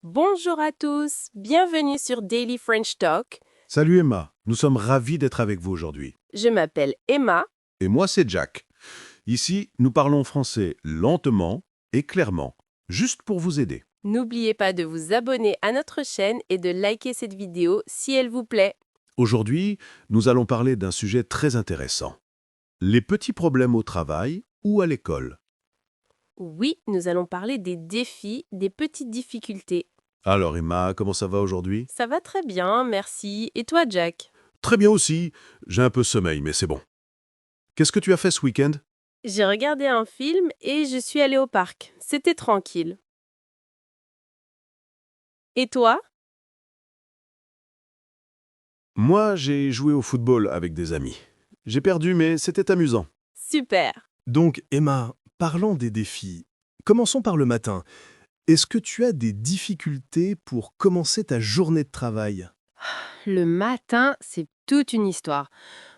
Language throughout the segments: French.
Bonjour à tous, bienvenue sur Daily French Talk. Salut Emma, nous sommes ravis d'être avec vous aujourd'hui. Je m'appelle Emma. Et moi c'est Jack. Ici, nous parlons français lentement et clairement, juste pour vous aider. N'oubliez pas de vous abonner à notre chaîne et de liker cette vidéo si elle vous plaît. Aujourd'hui, nous allons parler d'un sujet très intéressant. Les petits problèmes au travail ou à l'école. Oui, nous allons parler des défis, des petites difficultés. Alors Emma, comment ça va aujourd'hui? Ça va très bien, merci. Et toi, Jack? Très bien aussi. J'ai un peu sommeil, mais c'est bon. Qu'est-ce que tu as fait ce week-end? J'ai regardé un film et je suis allée au parc. C'était tranquille. Et toi? Moi, j'ai joué au football avec des amis. J'ai perdu, mais c'était amusant. Super. Donc, Emma, parlons des défis. Commençons par le matin. Est-ce que tu as des difficultés pour commencer ta journée de travail? Le matin, c'est toute une histoire.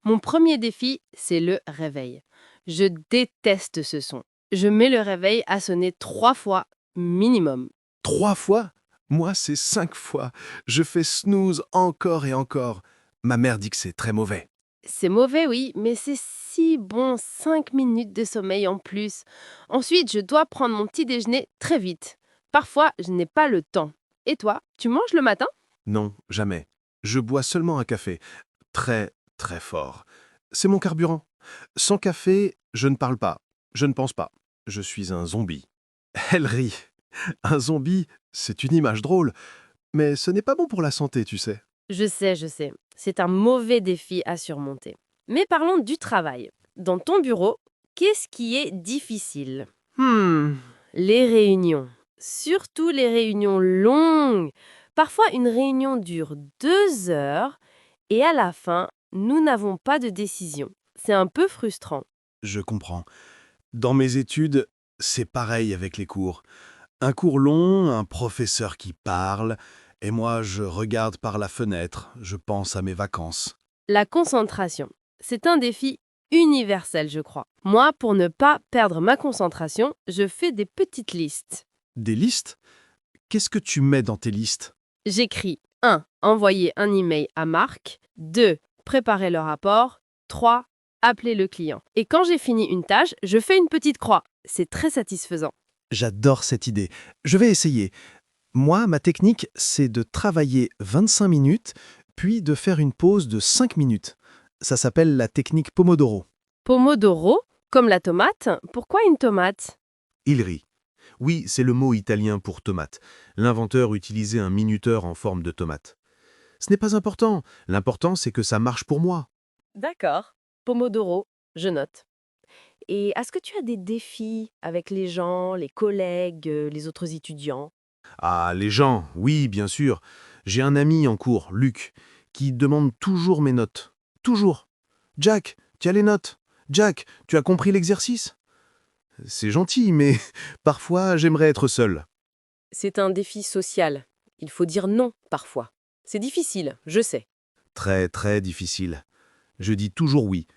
Mon premier défi, c'est le réveil. Je déteste ce son. Je mets le réveil à sonner 3 fois minimum. 3 fois? Moi, c'est 5 fois. Je fais snooze encore et encore. Ma mère dit que c'est très mauvais. C'est mauvais, oui, mais c'est si bon, 5 minutes de sommeil en plus. Ensuite, je dois prendre mon petit déjeuner très vite. Parfois, je n'ai pas le temps. Et toi, tu manges le matin? Non, jamais. Je bois seulement un café. Très, très fort. C'est mon carburant. Sans café, je ne parle pas. Je ne pense pas. Je suis un zombie. Elle rit. Un zombie, c'est une image drôle. Mais ce n'est pas bon pour la santé, tu sais. Je sais, je sais. C'est un mauvais défi à surmonter. Mais parlons du travail. Dans ton bureau, qu'est-ce qui est difficile? Les réunions. Surtout les réunions longues. Parfois, une réunion dure 2 heures et à la fin, nous n'avons pas de décision. C'est un peu frustrant. Je comprends. Dans mes études, c'est pareil avec les cours. Un cours long, un professeur qui parle, et moi je regarde par la fenêtre, je pense à mes vacances. La concentration. C'est un défi universel, je crois. Moi, pour ne pas perdre ma concentration, je fais des petites listes. Des listes? Qu'est-ce que tu mets dans tes listes? J'écris 1. Envoyer un email à Marc. 2. Préparer le rapport. 3. Appeler le client. Et quand j'ai fini une tâche, je fais une petite croix. C'est très satisfaisant. J'adore cette idée. Je vais essayer. Moi, ma technique, c'est de travailler 25 minutes, puis de faire une pause de 5 minutes. Ça s'appelle la technique Pomodoro. Pomodoro, comme la tomate. Pourquoi une tomate? Il rit. Oui, c'est le mot italien pour tomate. L'inventeur utilisait un minuteur en forme de tomate. Ce n'est pas important. L'important, c'est que ça marche pour moi. D'accord. Pomodoro, je note. Et est-ce que tu as des défis avec les gens, les collègues, les autres étudiants? Ah, les gens, oui, bien sûr. J'ai un ami en cours, Luc, qui demande toujours mes notes. Toujours. Jack, tu as les notes. Jack, tu as compris l'exercice? C'est gentil, mais parfois j'aimerais être seul. C'est un défi social. Il faut dire non parfois. C'est difficile, je sais. Très, très difficile. Je dis toujours oui.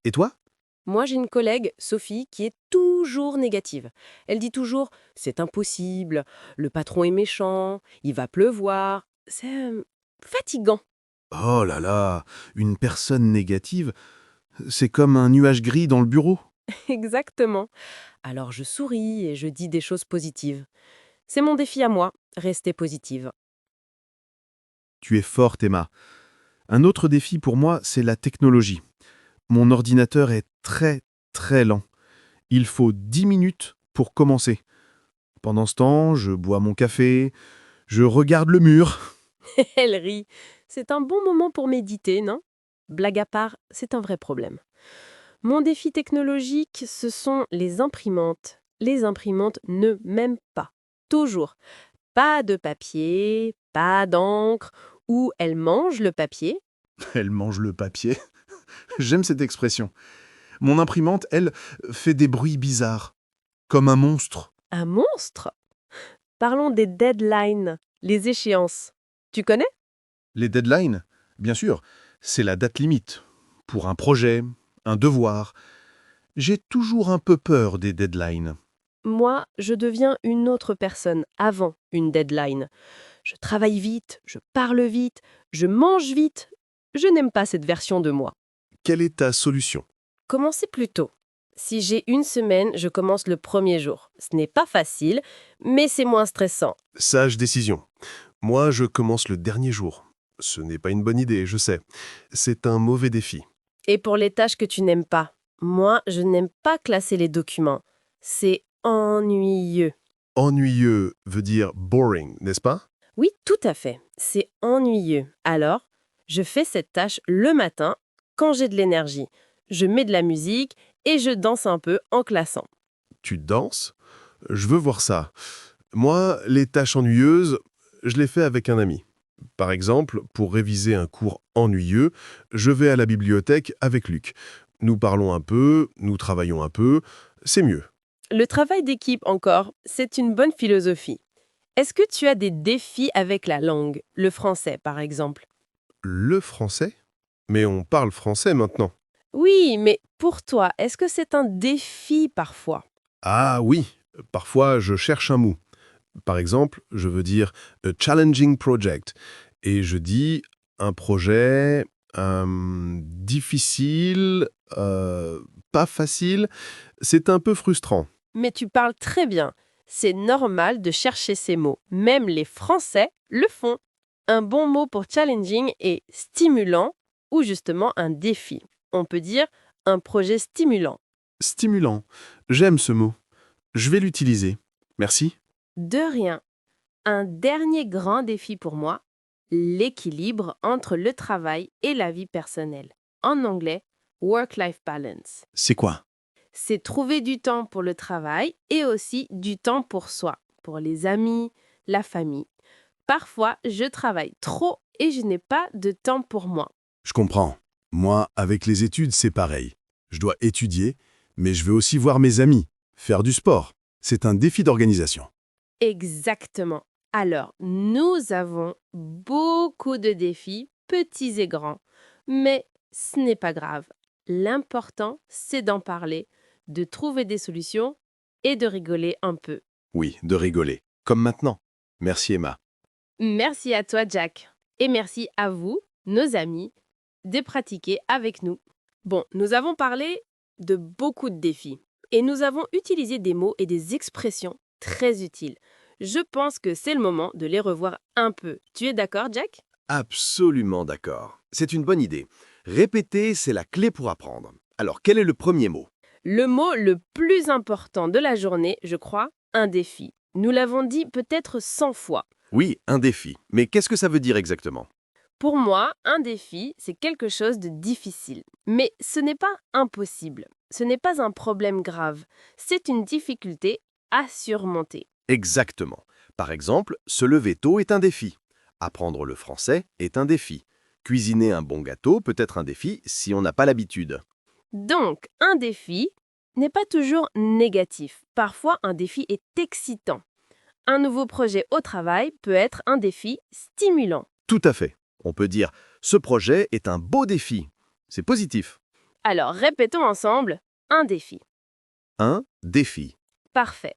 Et toi? Moi, j'ai une collègue, Sophie, qui est toujours négative. Elle dit toujours c'est impossible, le patron est méchant, il va pleuvoir. C'est fatigant. Oh là là, une personne négative, c'est comme un nuage gris dans le bureau. Exactement. Alors je souris et je dis des choses positives. C'est mon défi à moi, rester positive. Tu es forte, Emma. Un autre défi pour moi, c'est la technologie. Mon ordinateur est très, très lent. Il faut 10 minutes pour commencer. Pendant ce temps, je bois mon café, je regarde le mur. Elle rit. C'est un bon moment pour méditer, non? Blague à part, c'est un vrai problème. Mon défi technologique, ce sont les imprimantes. Les imprimantes ne m'aiment pas. Toujours. Pas de papier, pas d'encre, ou elles mangent le papier. Elle mange le papier. J'aime cette expression. Mon imprimante, elle, fait des bruits bizarres. Comme un monstre. Un monstre? Parlons des deadlines, les échéances. Tu connais? Les deadlines, bien sûr, c'est la date limite. Pour un projet, un devoir. J'ai toujours un peu peur des deadlines. Moi, je deviens une autre personne avant une deadline. Je travaille vite, je parle vite, je mange vite. Je n'aime pas cette version de moi. Quelle est ta solution? Commencez plus tôt. Si j'ai une semaine, je commence le premier jour. Ce n'est pas facile, mais c'est moins stressant. Sage décision. Moi, je commence le dernier jour. Ce n'est pas une bonne idée, je sais. C'est un mauvais défi. Et pour les tâches que tu n'aimes pas, moi, je n'aime pas classer les documents. C'est ennuyeux. Ennuyeux veut dire boring, n'est-ce pas? Oui, tout à fait. C'est ennuyeux. Alors, je fais cette tâche le matin, quand j'ai de l'énergie. Je mets de la musique et je danse un peu en classant. Tu danses? Je veux voir ça. Moi, les tâches ennuyeuses, je les fais avec un ami. Par exemple, pour réviser un cours ennuyeux, je vais à la bibliothèque avec Luc. Nous parlons un peu, nous travaillons un peu, c'est mieux. Le travail d'équipe encore, c'est une bonne philosophie. Est-ce que tu as des défis avec la langue, le français par exemple? Le français? Mais on parle français maintenant. Oui, mais pour toi, est-ce que c'est un défi parfois? Ah oui, parfois je cherche un mot. Par exemple, je veux dire a challenging project. Et je dis un projet difficile, pas facile. C'est un peu frustrant. Mais tu parles très bien. C'est normal de chercher ces mots. Même les Français le font. Un bon mot pour challenging est stimulant ou justement un défi. On peut dire un projet stimulant. Stimulant. J'aime ce mot. Je vais l'utiliser. Merci. De rien. Un dernier grand défi pour moi, l'équilibre entre le travail et la vie personnelle. En anglais, work-life balance. C'est quoi? C'est trouver du temps pour le travail et aussi du temps pour soi, pour les amis, la famille. Parfois, je travaille trop et je n'ai pas de temps pour moi. Je comprends. Moi, avec les études, c'est pareil. Je dois étudier, mais je veux aussi voir mes amis, faire du sport. C'est un défi d'organisation. Exactement. Alors, nous avons beaucoup de défis, petits et grands. Mais ce n'est pas grave. L'important, c'est d'en parler, de trouver des solutions et de rigoler un peu. Oui, de rigoler. Comme maintenant. Merci Emma. Merci à toi, Jack. Et merci à vous, nos amis, de pratiquer avec nous. Bon, nous avons parlé de beaucoup de défis. Et nous avons utilisé des mots et des expressions très utiles. Je pense que c'est le moment de les revoir un peu. Tu es d'accord, Jack? Absolument d'accord. C'est une bonne idée. Répéter, c'est la clé pour apprendre. Alors, quel est le premier mot? Le mot le plus important de la journée, je crois, un défi. Nous l'avons dit peut-être 100 fois. Oui, un défi. Mais qu'est-ce que ça veut dire exactement? Pour moi, un défi, c'est quelque chose de difficile. Mais ce n'est pas impossible. Ce n'est pas un problème grave. C'est une difficulté à surmonter. Exactement. Par exemple, se lever tôt est un défi. Apprendre le français est un défi. Cuisiner un bon gâteau peut être un défi si on n'a pas l'habitude. Donc, un défi n'est pas toujours négatif. Parfois, un défi est excitant. Un nouveau projet au travail peut être un défi stimulant. Tout à fait. On peut dire « ce projet est un beau défi ». C'est positif. Alors, répétons ensemble un défi. Un défi. Parfait.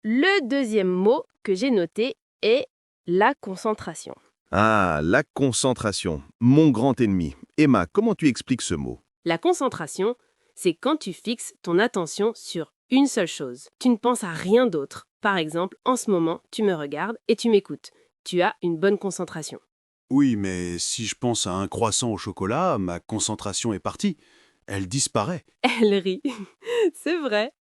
Le deuxième mot que j'ai noté est la concentration. Ah, la concentration. Mon grand ennemi. Emma, comment tu expliques ce mot? La concentration, c'est quand tu fixes ton attention sur une seule chose. Tu ne penses à rien d'autre. Par exemple, en ce moment, tu me regardes et tu m'écoutes. Tu as une bonne concentration. Oui, mais si je pense à un croissant au chocolat, ma concentration est partie. Elle disparaît. Elle rit. C'est vrai.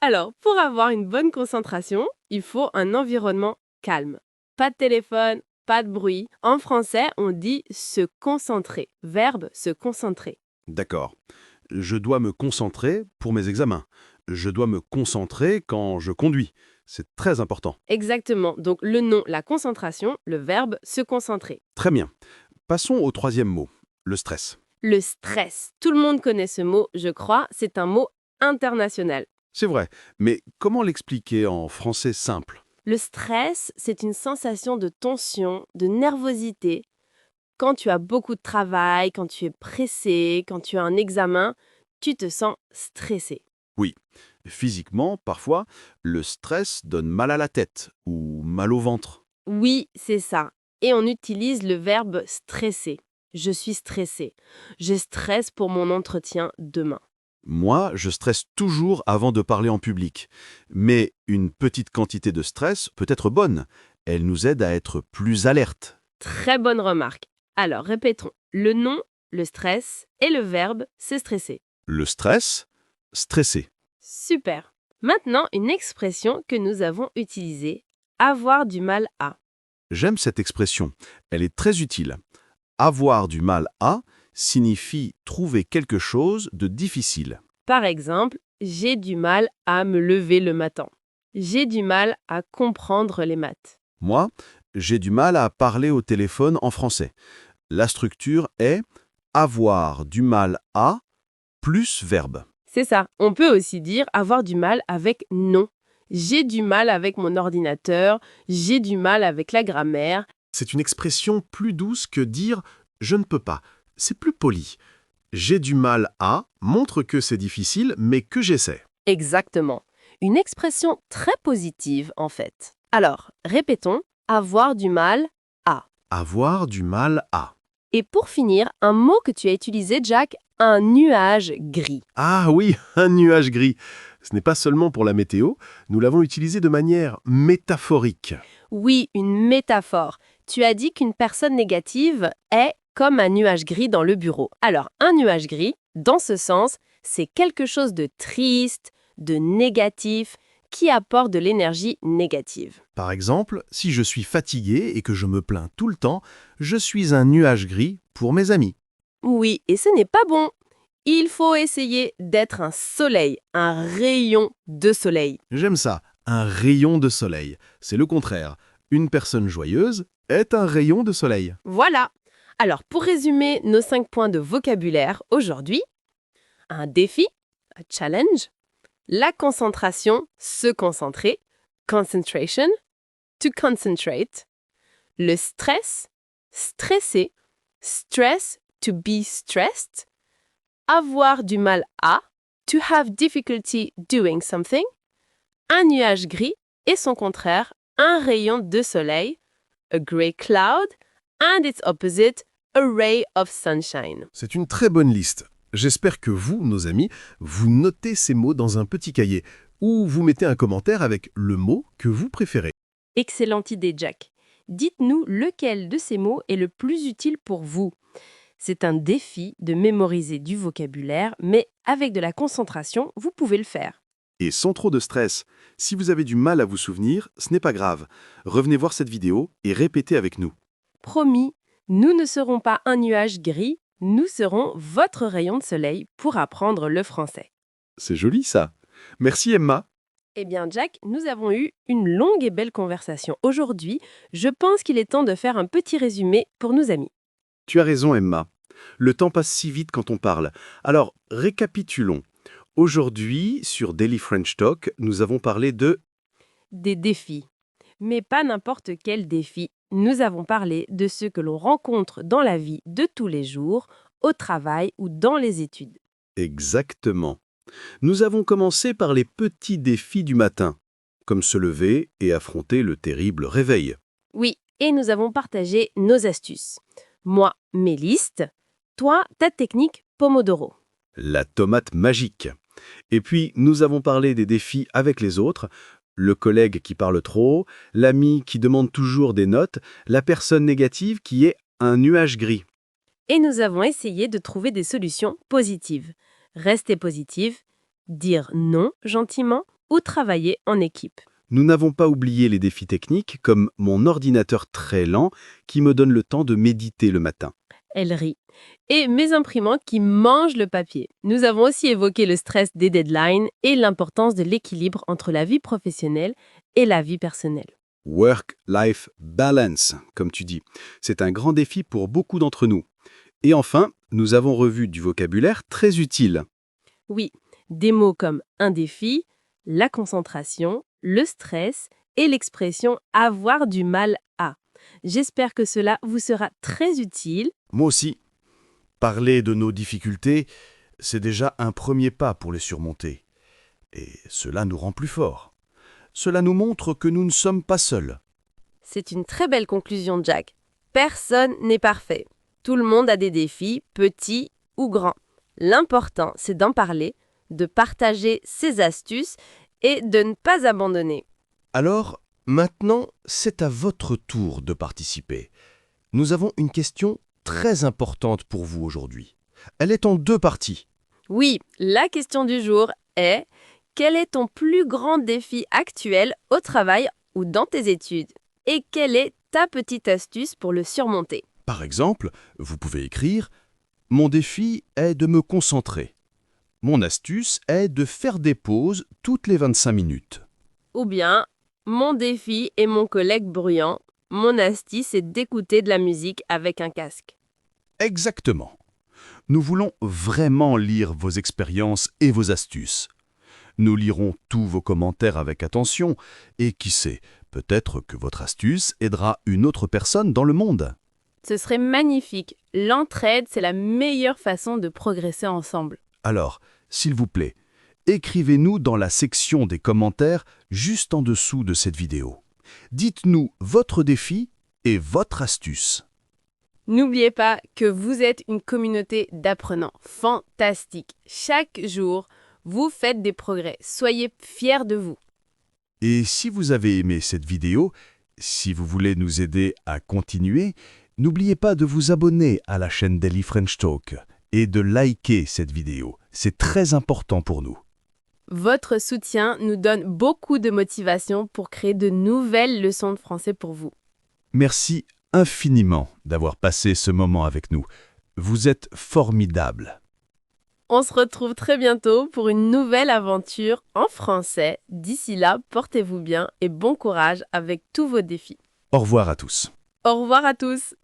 Alors, pour avoir une bonne concentration, il faut un environnement calme. Pas de téléphone, pas de bruit. En français, on dit se concentrer. Verbe se concentrer. D'accord. Je dois me concentrer pour mes examens. Je dois me concentrer quand je conduis. C'est très important. Exactement. Donc le nom, la concentration, le verbe se concentrer. Très bien. Passons au troisième mot, le stress. Le stress. Tout le monde connaît ce mot, je crois. C'est un mot international. C'est vrai, mais comment l'expliquer en français simple? Le stress, c'est une sensation de tension, de nervosité. Quand tu as beaucoup de travail, quand tu es pressé, quand tu as un examen, tu te sens stressé. Oui, Physiquement, parfois, le stress donne mal à la tête ou mal au ventre. Oui, c'est ça. Et on utilise le verbe stresser. Je suis stressé. Je stresse pour mon entretien demain. Moi, je stresse toujours avant de parler en public. Mais une petite quantité de stress peut être bonne. Elle nous aide à être plus alertes. Très bonne remarque. Alors, répétons. Le nom, le stress, et le verbe, c'est stresser. Le stress, stresser. Super. Maintenant, une expression que nous avons utilisée. Avoir du mal à. J'aime cette expression. Elle est très utile. Avoir du mal à signifie trouver quelque chose de difficile. Par exemple, j'ai du mal à me lever le matin. J'ai du mal à comprendre les maths. Moi, j'ai du mal à parler au téléphone en français. La structure est avoir du mal à plus verbe. C'est ça. On peut aussi dire avoir du mal avec non. J'ai du mal avec mon ordinateur, j'ai du mal avec la grammaire. C'est une expression plus douce que dire « je ne peux pas ». C'est plus poli. J'ai du mal à montre que c'est difficile, mais que j'essaie. Exactement. Une expression très positive, en fait. Alors, répétons, avoir du mal à. Avoir du mal à. Et pour finir, un mot que tu as utilisé, Jack, un nuage gris. Ah oui, un nuage gris. Ce n'est pas seulement pour la météo, nous l'avons utilisé de manière métaphorique. Oui, une métaphore. Tu as dit qu'une personne négative est comme un nuage gris dans le bureau. Alors, un nuage gris, dans ce sens, c'est quelque chose de triste, de négatif, qui apporte de l'énergie négative. Par exemple, si je suis fatigué et que je me plains tout le temps, je suis un nuage gris pour mes amis. Oui, et ce n'est pas bon. Il faut essayer d'être un soleil, un rayon de soleil. J'aime ça, un rayon de soleil. C'est le contraire. Une personne joyeuse est un rayon de soleil. Voilà. Alors, pour résumer nos 5 points de vocabulaire aujourd'hui, un défi, a challenge, la concentration, se concentrer, concentration, to concentrate, le stress, stresser, stress, to be stressed, avoir du mal à, to have difficulty doing something, un nuage gris et son contraire, un rayon de soleil, a grey cloud, and its opposite, a ray of sunshine. C'est une très bonne liste. J'espère que vous, nos amis, vous notez ces mots dans un petit cahier ou vous mettez un commentaire avec le mot que vous préférez. Excellente idée, Jack. Dites-nous lequel de ces mots est le plus utile pour vous. C'est un défi de mémoriser du vocabulaire, mais avec de la concentration, vous pouvez le faire. Et sans trop de stress. Si vous avez du mal à vous souvenir, ce n'est pas grave. Revenez voir cette vidéo et répétez avec nous. Promis, nous ne serons pas un nuage gris, nous serons votre rayon de soleil pour apprendre le français. C'est joli ça. Merci Emma. Eh bien, Jack, nous avons eu une longue et belle conversation aujourd'hui. Je pense qu'il est temps de faire un petit résumé pour nos amis. Tu as raison Emma. Le temps passe si vite quand on parle. Alors, récapitulons. Aujourd'hui, sur Daily French Talk, nous avons parlé de... Des défis. Mais pas n'importe quel défi. Nous avons parlé de ceux que l'on rencontre dans la vie de tous les jours, au travail ou dans les études. Exactement. Nous avons commencé par les petits défis du matin, comme se lever et affronter le terrible réveil. Oui, et nous avons partagé nos astuces. Moi, mes listes. Toi, ta technique Pomodoro. La tomate magique. Et puis, nous avons parlé des défis avec les autres, le collègue qui parle trop, l'ami qui demande toujours des notes, la personne négative qui est un nuage gris. Et nous avons essayé de trouver des solutions positives. Rester positive, dire non gentiment ou travailler en équipe. Nous n'avons pas oublié les défis techniques comme mon ordinateur très lent qui me donne le temps de méditer le matin. Elle rit. Et mes imprimantes qui mangent le papier. Nous avons aussi évoqué le stress des deadlines et l'importance de l'équilibre entre la vie professionnelle et la vie personnelle. Work-life balance, comme tu dis. C'est un grand défi pour beaucoup d'entre nous. Et enfin, nous avons revu du vocabulaire très utile. Oui, des mots comme un défi, la concentration, le stress et l'expression avoir du mal à. J'espère que cela vous sera très utile. Moi aussi. Parler de nos difficultés, c'est déjà un premier pas pour les surmonter. Et cela nous rend plus forts. Cela nous montre que nous ne sommes pas seuls. C'est une très belle conclusion, Jack. Personne n'est parfait. Tout le monde a des défis, petits ou grands. L'important, c'est d'en parler, de partager ses astuces et de ne pas abandonner. Alors, maintenant, c'est à votre tour de participer. Nous avons une question très importante pour vous aujourd'hui. Elle est en 2 parties. Oui, la question du jour est: quel est ton plus grand défi actuel au travail ou dans tes études? Et quelle est ta petite astuce pour le surmonter? Par exemple, vous pouvez écrire « Mon défi est de me concentrer. Mon astuce est de faire des pauses toutes les 25 minutes. Ou bien, mon défi est mon collègue bruyant. Mon astuce est d'écouter de la musique avec un casque. » Exactement. Nous voulons vraiment lire vos expériences et vos astuces. Nous lirons tous vos commentaires avec attention et qui sait, peut-être que votre astuce aidera une autre personne dans le monde. Ce serait magnifique. L'entraide, c'est la meilleure façon de progresser ensemble. Alors, s'il vous plaît, écrivez-nous dans la section des commentaires juste en dessous de cette vidéo. Dites-nous votre défi et votre astuce. N'oubliez pas que vous êtes une communauté d'apprenants fantastique. Chaque jour, vous faites des progrès. Soyez fiers de vous. Et si vous avez aimé cette vidéo, si vous voulez nous aider à continuer, n'oubliez pas de vous abonner à la chaîne Daily French Talk et de liker cette vidéo. C'est très important pour nous. Votre soutien nous donne beaucoup de motivation pour créer de nouvelles leçons de français pour vous. Merci infiniment d'avoir passé ce moment avec nous. Vous êtes formidables. On se retrouve très bientôt pour une nouvelle aventure en français. D'ici là, portez-vous bien et bon courage avec tous vos défis. Au revoir à tous. Au revoir à tous!